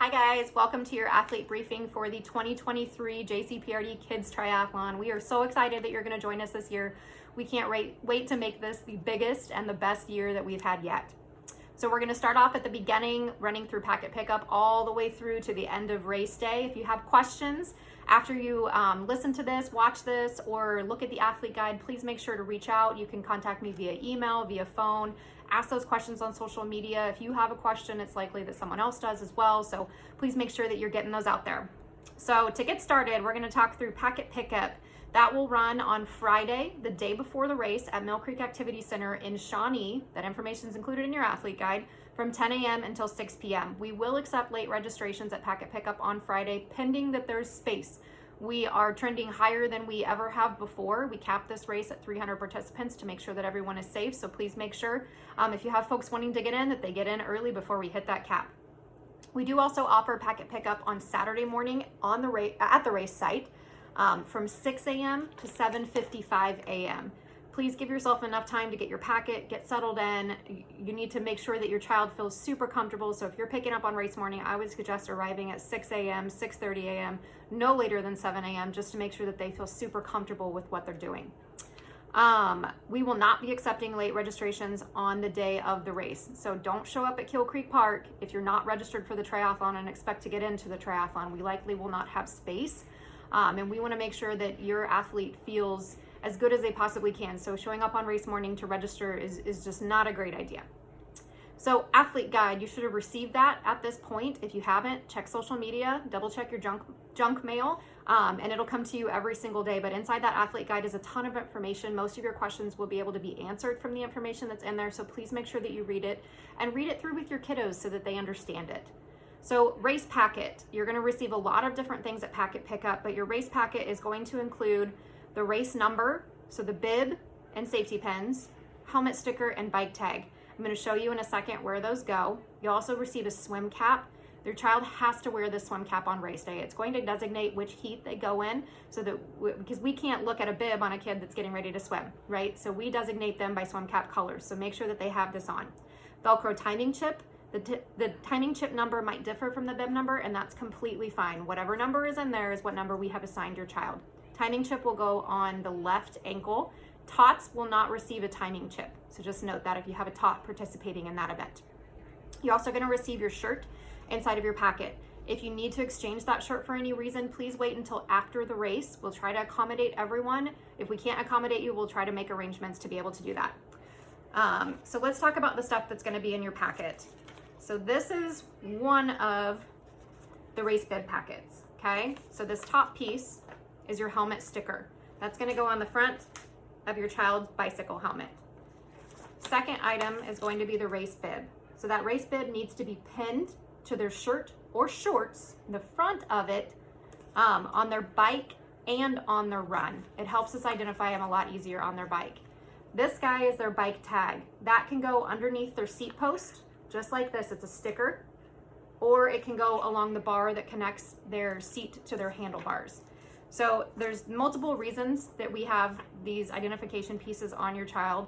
Hi guys, welcome to your athlete briefing for the 2023 JCPRD Kids Triathlon. We are so excited that you're going to join us this year. We can't wait to make this the biggest and the best year that we've had yet. So we're going to start off at the beginning, running through packet pickup all the way through to the end of race day. If you have questions after you listen to this, watch this, or look at the athlete guide, please make sure to reach out. You can contact me via email, via phone. Ask those questions on social media. If you have a question, it's likely that someone else does as well. So please make sure that you're getting those out there. So to get started, we're going to talk through packet pickup. That will run on Friday, the day before the race at Mill Creek Activity Center in Shawnee. That information is included in your athlete guide from 10 a.m. until 6 p.m. We will accept late registrations at packet pickup on Friday, pending that there's space. We are trending higher than we ever have before. We capped this race at 300 participants to make sure that everyone is safe. So please make sure if you have folks wanting to get in, that they get in early before we hit that cap. We do also offer packet pickup on Saturday morning on the at the race site from 6 a.m. to 7:55 a.m. Please give yourself enough time to get your packet, get settled in. You need to make sure that your child feels super comfortable. So if you're picking up on race morning, I would suggest arriving at 6 a.m., 6:30 a.m., no later than 7 a.m., just to make sure that they feel super comfortable with what they're doing. We will not be accepting late registrations on the day of the race. So don't show up at Kill Creek Park if you're not registered for the triathlon and expect to get into the triathlon. We likely will not have space. And we want to make sure that your athlete feels as good as they possibly can. So showing up on race morning to register is just not a great idea. So athlete guide, you should have received that at this point. If you haven't, check social media, double check your junk mail, and it'll come to you every single day. But inside that athlete guide is a ton of information. Most of your questions will be able to be answered from the information that's in there. So please make sure that you read it and read it through with your kiddos so that they understand it. So race packet, you're going to receive a lot of different things at packet pickup, but your race packet is going to include the race number, so the bib and safety pins, helmet sticker, and bike tag. I'm going to show you in a second where those go. You'll also receive a swim cap. Your child has to wear this swim cap on race day. It's going to designate which heat they go in, so that because we can't look at a bib on a kid that's getting ready to swim, right? So we designate them by swim cap colors. So make sure that they have this on. Velcro timing chip. The timing chip number might differ from the bib number, and that's completely fine. Whatever number is in there is what number we have assigned your child. Timing chip will go on the left ankle. Tots will not receive a timing chip. So just note that if you have a tot participating in that event. You're also going to receive your shirt inside of your packet. If you need to exchange that shirt for any reason, please wait until after the race. We'll try to accommodate everyone. If we can't accommodate you, we'll try to make arrangements to be able to do that. So let's talk about the stuff that's going to be in your packet. So this is one of the race bib packets, okay? So this top piece is your helmet sticker. That's going to go on the front of your child's bicycle helmet. Second item is going to be the race bib. So that race bib needs to be pinned to their shirt or shorts, the front of it, on their bike and on their run. It helps us identify them a lot easier on their bike. This guy is their bike tag. That can go underneath their seat post, just like this. It's a sticker, or it can go along the bar that connects their seat to their handlebars. So there's multiple reasons that we have these identification pieces on your child.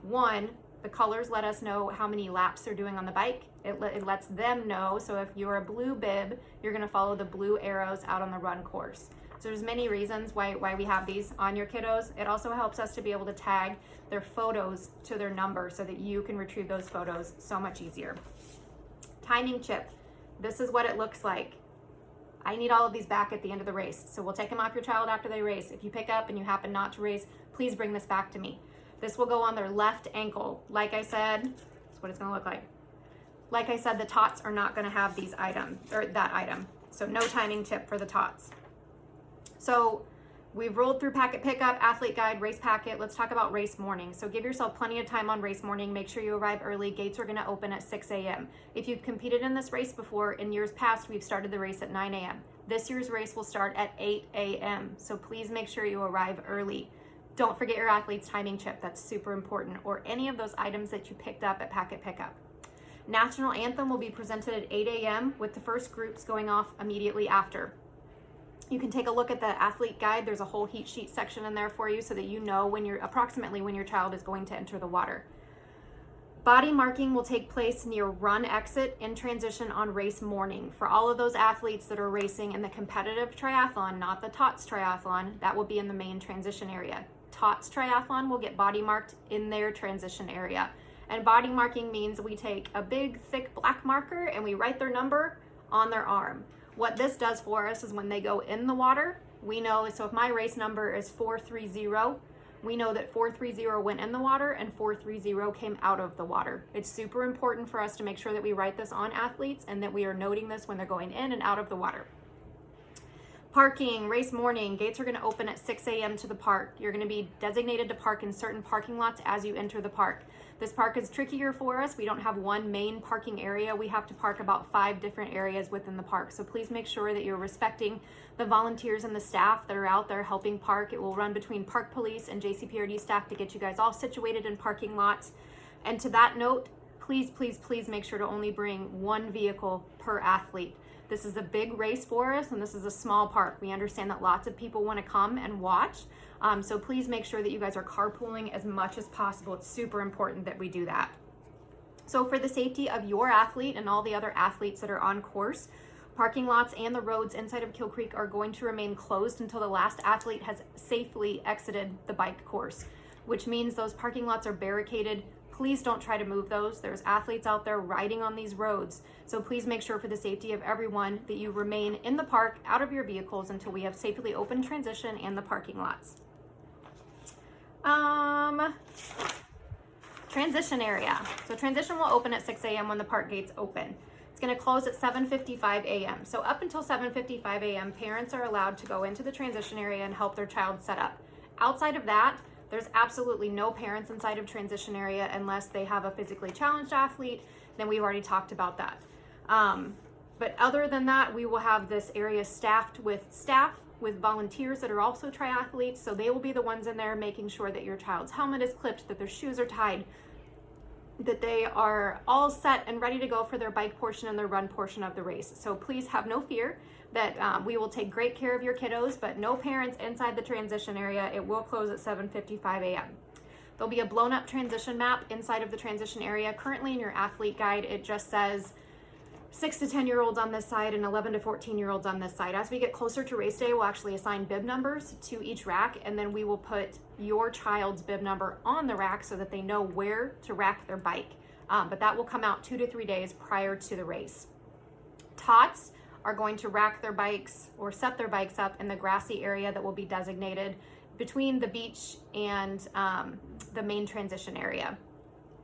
One, the colors let us know how many laps they're doing on the bike. It lets them know. So if you're a blue bib, you're going to follow the blue arrows out on the run course. So there's many reasons why we have these on your kiddos. It also helps us to be able to tag their photos to their number so that you can retrieve those photos so much easier. Timing chip. This is what it looks like. I need all of these back at the end of the race. So we'll take them off your child after they race. If you pick up and you happen not to race, please bring this back to me. This will go on their left ankle. Like I said, that's what it's going to look like. Like I said, the tots are not going to have these that item. So no timing chip for the tots. So we've rolled through packet pickup, athlete guide, race packet. Let's talk about race morning. So give yourself plenty of time on race morning. Make sure you arrive early. Gates are going to open at 6 a.m. If you've competed in this race before, in years past, we've started the race at 9 a.m. This year's race will start at 8 a.m. So please make sure you arrive early. Don't forget your athlete's timing chip. That's super important. Or any of those items that you picked up at packet pickup. National anthem will be presented at 8 a.m. with the first groups going off immediately after. You can take a look at the athlete guide. There's a whole heat sheet section in there for you so that you know approximately when your child is going to enter the water. Body marking will take place near run exit in transition on race morning. For all of those athletes that are racing in the competitive triathlon, not the TOTS triathlon, that will be in the main transition area. TOTS triathlon will get body marked in their transition area. And body marking means we take a big, thick black marker and we write their number on their arm. What this does for us is when they go in the water, we know, so if my race number is 430, we know that 430 went in the water and 430 came out of the water. It's super important for us to make sure that we write this on athletes and that we are noting this when they're going in and out of the water. Parking, race morning, gates are going to open at 6 a.m. to the park. You're going to be designated to park in certain parking lots as you enter the park. This park is trickier for us. We don't have one main parking area. We have to park about 5 different areas within the park. So please make sure that you're respecting the volunteers and the staff that are out there helping park. It will run between park police and JCPRD staff to get you guys all situated in parking lots. And to that note, please, please, please make sure to only bring 1 vehicle per athlete. This is a big race for us, and this is a small park. We understand that lots of people want to come and watch. So please make sure that you guys are carpooling as much as possible. It's super important that we do that. So for the safety of your athlete and all the other athletes that are on course, parking lots and the roads inside of Kill Creek are going to remain closed until the last athlete has safely exited the bike course, which means those parking lots are barricaded. Please don't try to move those. There's athletes out there riding on these roads. So please make sure for the safety of everyone that you remain in the park out of your vehicles until we have safely open transition and the parking lots. Transition area. So transition will open at 6 a.m. when the park gates open. It's going to close at 7:55 a.m. So up until 7:55 a.m., parents are allowed to go into the transition area and help their child set up. Outside of that, there's absolutely no parents inside of transition area unless they have a physically challenged athlete. Then we've already talked about that. But other than that, we will have this area staffed with volunteers that are also triathletes. So they will be the ones in there making sure that your child's helmet is clipped, that their shoes are tied, that they are all set and ready to go for their bike portion and their run portion of the race. So please have no fear that we will take great care of your kiddos, but no parents inside the transition area. It will close at 7:55 a.m. There'll be a blown up transition map inside of the transition area. Currently in your athlete guide, it just says 6 to 10-year-olds on this side and 11 to 14-year-olds on this side. As we get closer to race day, we'll actually assign bib numbers to each rack, and then we will put your child's bib number on the rack so that they know where to rack their bike. But that will come out 2 to 3 days prior to the race. TOTS are going to rack their bikes or set their bikes up in the grassy area that will be designated between the beach and the main transition area.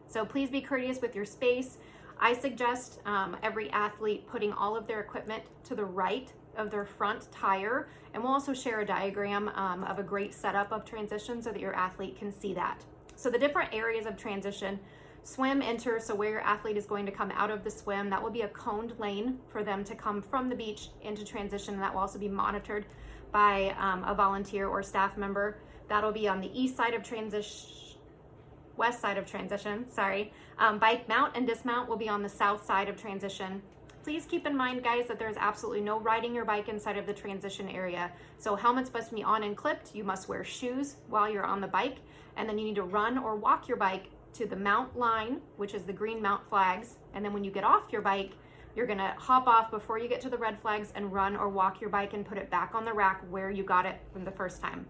So please be courteous with your space. I suggest every athlete putting all of their equipment to the right of their front tire, and we'll also share a diagram of a great setup of transition so that your athlete can see that. So the different areas of transition: swim, enter, so where your athlete is going to come out of the swim, that will be a coned lane for them to come from the beach into transition, and that will also be monitored by a volunteer or staff member. That'll be on the east side of west side of transition, sorry. Bike mount and dismount will be on the south side of transition. Please keep in mind, guys, that there's absolutely no riding your bike inside of the transition area. So helmets must be on and clipped. You must wear shoes while you're on the bike, and then you need to run or walk your bike to the mount line, which is the green mount flags. And then when you get off your bike, you're gonna hop off before you get to the red flags and run or walk your bike and put it back on the rack where you got it from the first time.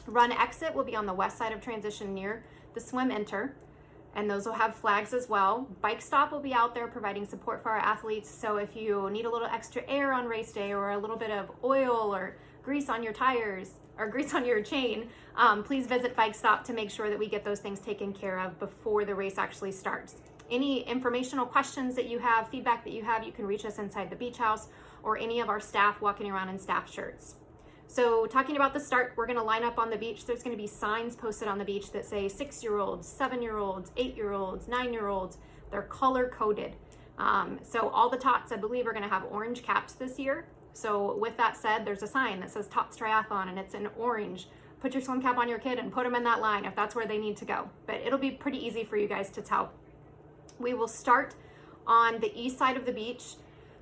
Run exit will be on the west side of transition near the swim enter, and those will have flags as well. Bike stop will be out there providing support for our athletes. So if you need a little extra air on race day or a little bit of oil or grease on your tires or grease on your chain, please visit Bike Stop to make sure that we get those things taken care of before the race actually starts. Any informational questions that you have, feedback that you have, you can reach us inside the beach house or any of our staff walking around in staff shirts. So talking about the start, we're gonna line up on the beach. There's gonna be signs posted on the beach that say 6-year-olds, 7-year-olds, 8-year-olds, 9-year-olds. They're color coded. So all the TOTS, I believe, are gonna have orange caps this year. So with that said, there's a sign that says TOTS Triathlon and it's in orange. Put your swim cap on your kid and put them in that line if that's where they need to go. But it'll be pretty easy for you guys to tell. We will start on the east side of the beach.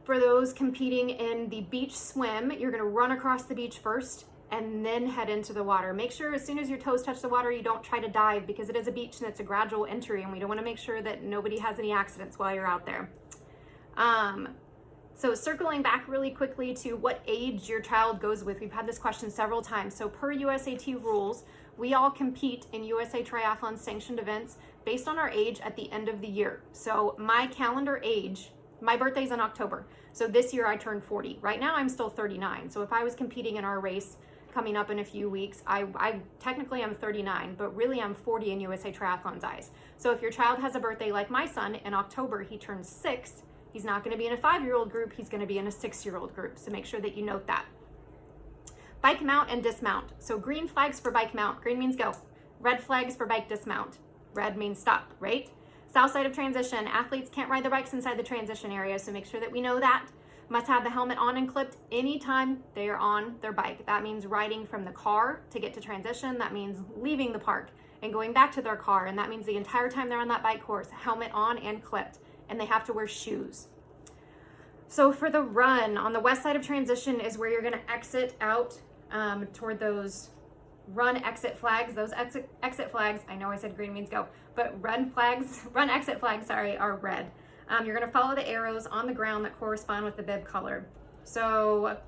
For those competing in the beach swim, you're gonna run across the beach first. and then head into the water. Make sure as soon as your toes touch the water, you don't try to dive, because it is a beach and it's a gradual entry, and we don't want to make sure that nobody has any accidents while you're out there. So circling back really quickly to what age your child goes with, we've had this question several times. So per USAT rules, we all compete in USA Triathlon sanctioned events based on our age at the end of the year. So my calendar age, my birthday's in October. So this year I turned 40. Right now I'm still 39. So if I was competing in our race coming up in a few weeks, I technically am 39, but really I'm 40 in USA Triathlon's eyes. So if your child has a birthday like my son in October, he turns 6, he's not going to be in a 5-year-old group, he's going to be in a 6-year-old group. So make sure that you note that. Bike mount and dismount. So green flags for bike mount, green means go. Red flags for bike dismount, red means stop, right? South side of transition, athletes can't ride their bikes inside the transition area, so make sure that we know that. Must have the helmet on and clipped anytime they are on their bike. That means riding from the car to get to transition. That means leaving the park and going back to their car. And that means the entire time they're on that bike course, helmet on and clipped. And they have to wear shoes. So for the run, on the west side of transition is where you're gonna exit out toward those run exit flags. Those exit flags, I know I said green means go, but run exit flags, sorry, are red. You're gonna follow the arrows on the ground that correspond with the bib color. So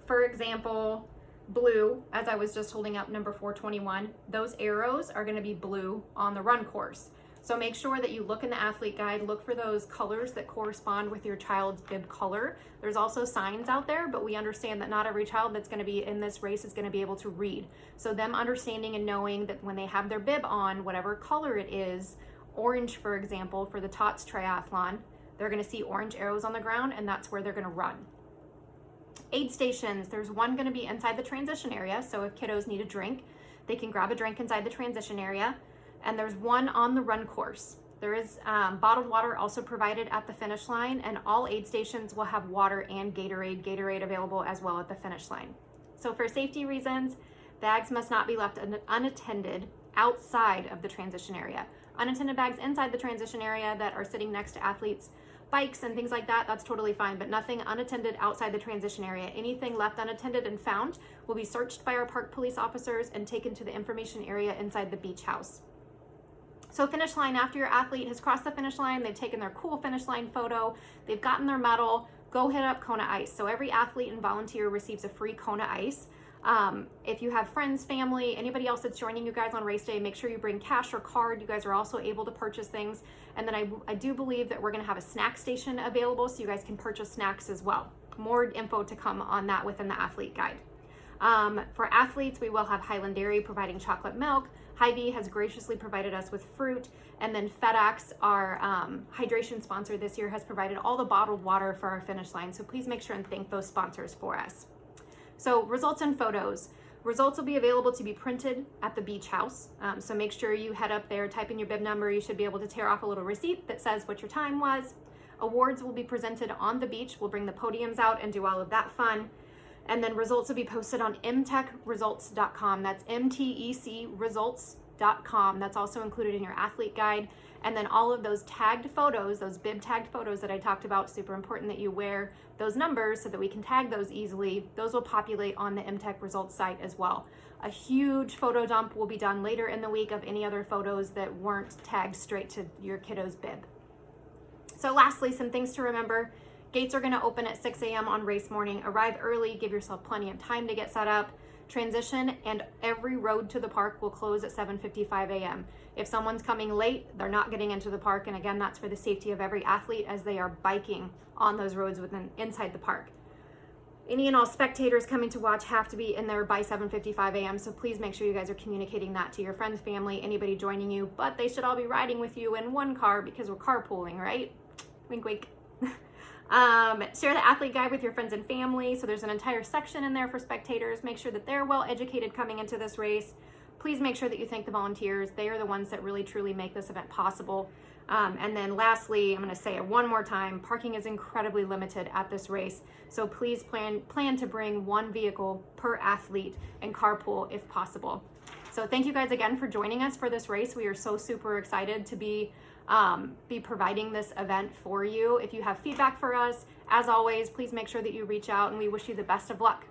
for example, blue, as I was just holding up number 421, those arrows are gonna be blue on the run course. So make sure that you look in the athlete guide, look for those colors that correspond with your child's bib color. There's also signs out there, but we understand that not every child that's gonna be in this race is gonna be able to read. So them understanding and knowing that when they have their bib on, whatever color it is, orange, for example, for the TOTS triathlon, they're gonna see orange arrows on the ground, and that's where they're gonna run. Aid stations, there's one gonna be inside the transition area, so if kiddos need a drink, they can grab a drink inside the transition area, and there's one on the run course. There is bottled water also provided at the finish line, and all aid stations will have water and Gatorade available as well at the finish line. So for safety reasons, bags must not be left unattended outside of the transition area. Unattended bags inside the transition area that are sitting next to athletes' bikes and things like that, that's totally fine, but nothing unattended outside the transition area. Anything left unattended and found will be searched by our park police officers and taken to the information area inside the beach house. So finish line, after your athlete has crossed the finish line, they've taken their cool finish line photo, they've gotten their medal, go hit up Kona Ice. So every athlete and volunteer receives a free Kona Ice. If you have friends, family, anybody else that's joining you guys on race day, make sure you bring cash or card. You guys are also able to purchase things. And then I do believe that we're gonna have a snack station available so you guys can purchase snacks as well. More info to come on that within the athlete guide. For athletes, we will have Highland Dairy providing chocolate milk. Hy-Vee has graciously provided us with fruit. And then FedEx, our hydration sponsor this year, has provided all the bottled water for our finish line. So please make sure and thank those sponsors for us. So results and photos. Results will be available to be printed at the beach house. So make sure you head up there, type in your bib number. You should be able to tear off a little receipt that says what your time was. Awards will be presented on the beach. We'll bring the podiums out and do all of that fun. And then results will be posted on mtechresults.com. That's MTEC results.com. That's also included in your athlete guide. And then all of those tagged photos, those bib tagged photos that I talked about, super important that you wear those numbers so that we can tag those easily. Those will populate on the MTech results site as well. A huge photo dump will be done later in the week of any other photos that weren't tagged straight to your kiddo's bib. So lastly, some things to remember. Gates are gonna open at 6 a.m. on race morning. Arrive early, give yourself plenty of time to get set up. Transition and every road to the park will close at 7:55 a.m. If someone's coming late, they're not getting into the park. And again, that's for the safety of every athlete as they are biking on those roads inside the park. Any and all spectators coming to watch have to be in there by 7:55 a.m. So please make sure you guys are communicating that to your friends, family, anybody joining you, but they should all be riding with you in one car because we're carpooling, right? Wink, wink. Share the athlete guide with your friends and family. So there's an entire section in there for spectators. Make sure that they're well educated coming into this race. Please make sure that you thank the volunteers. They are the ones that really truly make this event possible. And then lastly, I'm going to say it one more time, parking is incredibly limited at this race. So please plan to bring one vehicle per athlete and carpool if possible. So thank you guys again for joining us for this race. We are so super excited to be providing this event for you. If you have feedback for us, as always, please make sure that you reach out, and we wish you the best of luck.